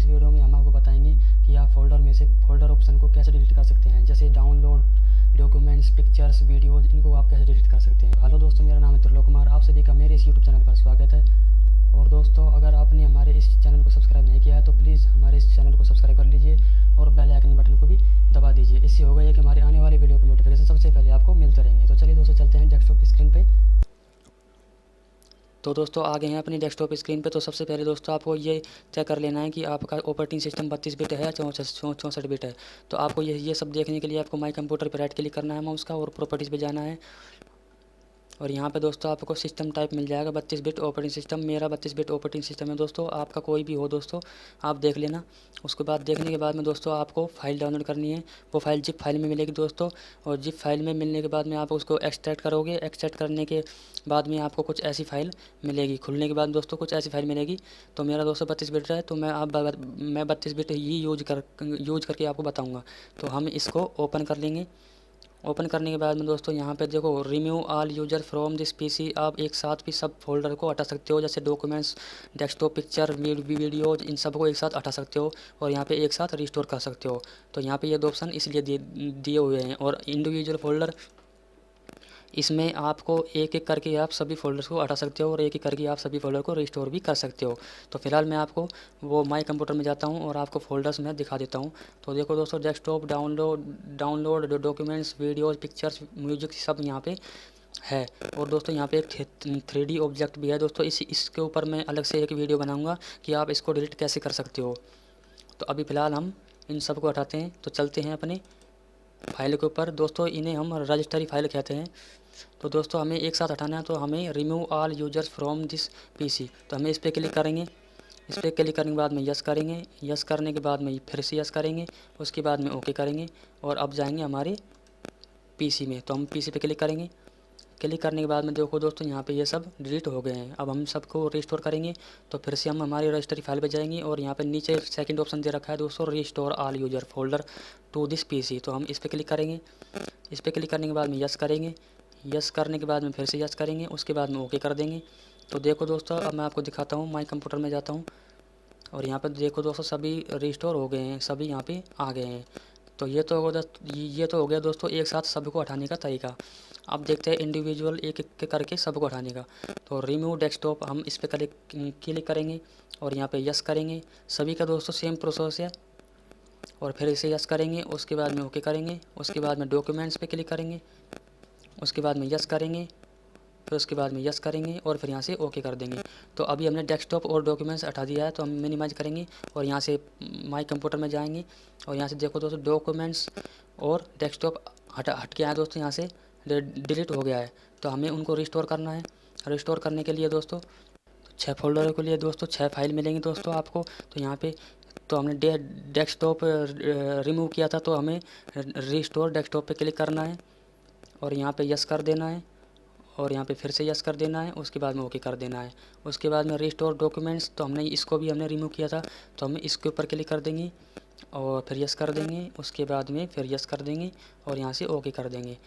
इस वीडियो में हम आपको बताएंगे कि आप फोल्डर में से फोल्डर ऑप्शन को कैसे डिलीट कर सकते हैं, जैसे डाउनलोड, डॉक्यूमेंट्स, पिक्चर्स, वीडियोज, इनको आप कैसे डिलीट कर सकते हैं। हेलो दोस्तों, मेरा नाम है त्रिलोक कुमार, आप सभी का मेरे इस यूट्यूब चैनल पर स्वागत है। और दोस्तों, अगर आपने हमारे इस चैनल को सब्सक्राइब नहीं किया है तो प्लीज़ हमारे इस चैनल को सब्सक्राइब कर लीजिए और बेल आइकन बटन को भी दबा दीजिए। इससे होगा ये कि हमारे आने वाले वीडियो की नोटिफिकेशन सबसे पहले आपको मिलते रहेंगे। तो चलिए दोस्तों, चलते हैं डेस्कटॉप स्क्रीन पे। तो दोस्तों आ गए हैं अपनी डेस्कटॉप स्क्रीन पे। तो सबसे पहले दोस्तों आपको ये चेक कर लेना है कि आपका ऑपरेटिंग सिस्टम 32 बिट है या 64 बिट है। तो आपको ये सब देखने के लिए आपको माई कंप्यूटर पर राइट क्लिक करना है माउस का और प्रॉपर्टीज़ पे जाना है। और यहाँ पे दोस्तों आपको सिस्टम टाइप मिल जाएगा 32 बिट ऑपरेटिंग सिस्टम। मेरा 32 बिट ऑपरेटिंग सिस्टम है दोस्तों, आपका कोई भी हो दोस्तों आप देख लेना। उसके बाद देखने के बाद में दोस्तों आपको फ़ाइल डाउनलोड करनी है। वो फाइल जिप फाइल में मिलेगी दोस्तों, और जिप फाइल में मिलने के बाद में आप उसको एक्सट्रैक्ट करोगे। एक्सट्रैक्ट करने के बाद में आपको कुछ ऐसी फाइल मिलेगी। खुलने के बाद दोस्तों कुछ ऐसी फाइल मिलेगी। तो मेरा दोस्तों 32 बिट है, तो मैं 32 बिट ही यूज करके आपको बताऊँगा। तो हम इसको ओपन कर लेंगे। ओपन करने के बाद में दोस्तों यहाँ पे देखो, remove all user from this PC. आप एक साथ भी सब फोल्डर को हटा सकते हो, जैसे डॉक्यूमेंट्स, डेस्कटॉप, पिक्चर, वीडियोज, इन सब को एक साथ हटा सकते हो और यहाँ पे एक साथ रिस्टोर कर सकते हो। तो यहाँ पे ये दो ऑप्शन इसलिए दिए हुए हैं। और इंडिविजुअल फोल्डर, इसमें आपको एक एक करके आप सभी फोल्डर्स को हटा सकते हो और एक एक करके आप सभी फोल्डर को रिस्टोर भी कर सकते हो। तो फिलहाल मैं आपको वो माई कंप्यूटर में जाता हूँ और आपको फोल्डर्स में दिखा देता हूँ। तो देखो दोस्तों, desktop, download, documents, videos, pictures, music, सब यहाँ पे है। और दोस्तों यहाँ पे एक 3D ऑब्जेक्ट भी है दोस्तों। इसके ऊपर मैं अलग से एक वीडियो बनाऊँगा कि आप इसको डिलीट कैसे कर सकते हो। तो अभी फ़िलहाल हम इन सब को हटाते हैं। तो चलते हैं अपने फाइल के ऊपर दोस्तों। इन्हें हम रजिस्टरी फाइल कहते हैं। तो दोस्तों हमें एक साथ हटाना है, तो हमें remove all users from this PC. तो हमें इस पर क्लिक करेंगे। इस पर क्लिक करने के बाद में यस करेंगे। यस करने के बाद में फिर से यस करेंगे। उसके बाद में ओके करेंगे और अब जाएंगे हमारे पीसी में। तो हम पीसी पे क्लिक करेंगे। क्लिक करने के बाद में देखो दोस्तों, यहाँ पे ये सब डिलीट हो गए हैं। अब हम सबको रिस्टोर करेंगे। तो फिर से हम हमारी रजिस्टरी फाइल पे जाएंगे और यहाँ पे नीचे सेकंड ऑप्शन दे रखा है दोस्तों, restore all user folder to this PC. तो हम इस पर क्लिक करेंगे। इस पर क्लिक करने के बाद में यस करेंगे। यस करने के बाद में फिर से यस करेंगे। उसके बाद में ओके कर देंगे। तो देखो दोस्तों, अब मैं आपको दिखाता हूँ। माई कंप्यूटर में जाता हूँ और यहाँ पर देखो दोस्तों, सभी रिस्टोर हो गए हैं, सभी यहाँ पे आ गए हैं। तो ये तो हो गया दोस्तों एक साथ सबको हटाने का तरीका। अब देखते हैं इंडिविजुअल एक एक करके सबको हटाने का। तो रिमूव डेस्कटॉप, हम इस पर क्लिक करेंगे और यहाँ पे यस करेंगे। सभी का दोस्तों सेम प्रोसेस है। और फिर इसे यस करेंगे। उसके बाद में ओके करेंगे। उसके बाद में डॉक्यूमेंट्स पे क्लिक करेंगे। उसके बाद में यस करेंगे। फिर उसके बाद में यस करेंगे और फिर यहाँ से ओके कर देंगे। तो अभी हमने डेस्कटॉप और डॉक्यूमेंट्स हटा दिया है। तो हम मिनिमाइज करेंगे और यहाँ से माई कंप्यूटर में जाएंगे और यहाँ से देखो दोस्तों, डॉक्यूमेंट्स और डेस्कटॉप हट के आए दोस्तों, यहाँ से डिलीट हो गया है। तो हमें उनको रिस्टोर करना है। रिस्टोर करने के लिए दोस्तों 6 फोल्डरों के लिए दोस्तों 6 फाइल मिलेंगी दोस्तों आपको। तो यहाँ पे तो हमने डेस्कटॉप रिमूव किया था, तो हमें रिस्टोर डेस्कटॉप पे क्लिक करना है और यहाँ पे यस कर देना है और यहाँ पे फिर से यस कर देना है। उसके बाद में ओके कर देना है। उसके बाद में रिस्टोर डॉक्यूमेंट्स, तो हमने इसको भी रिमूव किया था, तो हमें इसके ऊपर क्लिक कर देंगे और फिर यस कर देंगे। उसके बाद में फिर यस कर देंगे और यहाँ से ओके कर देंगे।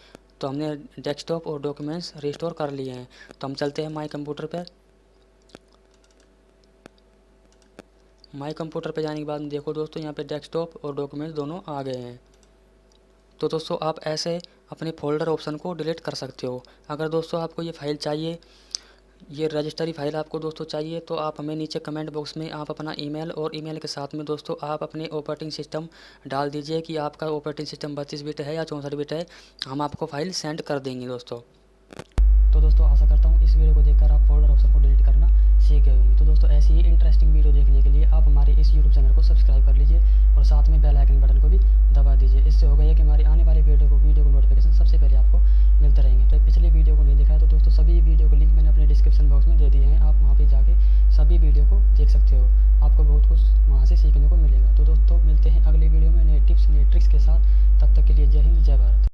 तो हमने डेस्कटॉप और डॉक्यूमेंट्स रिस्टोर कर लिए हैं। तो हम चलते हैं माई कंप्यूटर पर। माई कंप्यूटर पे जाने के बाद देखो दोस्तों, यहाँ पे डेस्कटॉप और डॉक्यूमेंट्स दोनों आ गए हैं। तो दोस्तों आप ऐसे अपने फोल्डर ऑप्शन को डिलीट कर सकते हो। अगर दोस्तों आपको ये फ़ाइल चाहिए, ये रजिस्टरी फ़ाइल आपको दोस्तों चाहिए, तो आप हमें नीचे कमेंट बॉक्स में आप अपना ईमेल और ईमेल के साथ में दोस्तों आप अपने ऑपरेटिंग सिस्टम डाल दीजिए कि आपका ऑपरेटिंग सिस्टम 32 बिट है या 64 बिट है। हम आपको फ़ाइल सेंड कर देंगे दोस्तों। तो दोस्तों आशा करता हूँ इस वीडियो को देखकर आप फोल्डर ऑप्शन को डिलीट करना सीख गए होंगे। तो दोस्तों ऐसी ही इंटरेस्टिंग वीडियो देखने के लिए आप हमारे इस यूट्यूब चैनल को सब्सक्राइब कर लीजिए और साथ में बेल आइकन बटन को भी दबा दीजिए। इससे होगा ये कि हमारी आने वाली वीडियो को नोटिफिकेशन सबसे पहले आपको मिलते रहेंगे। तो पिछले वीडियो को नहीं देखा है तो दोस्तों सभी वीडियो को लिंक मैंने अपने डिस्क्रिप्शन बॉक्स में दे दिए हैं। आप वहाँ पर जाके सभी वीडियो को देख सकते हो। आपको बहुत कुछ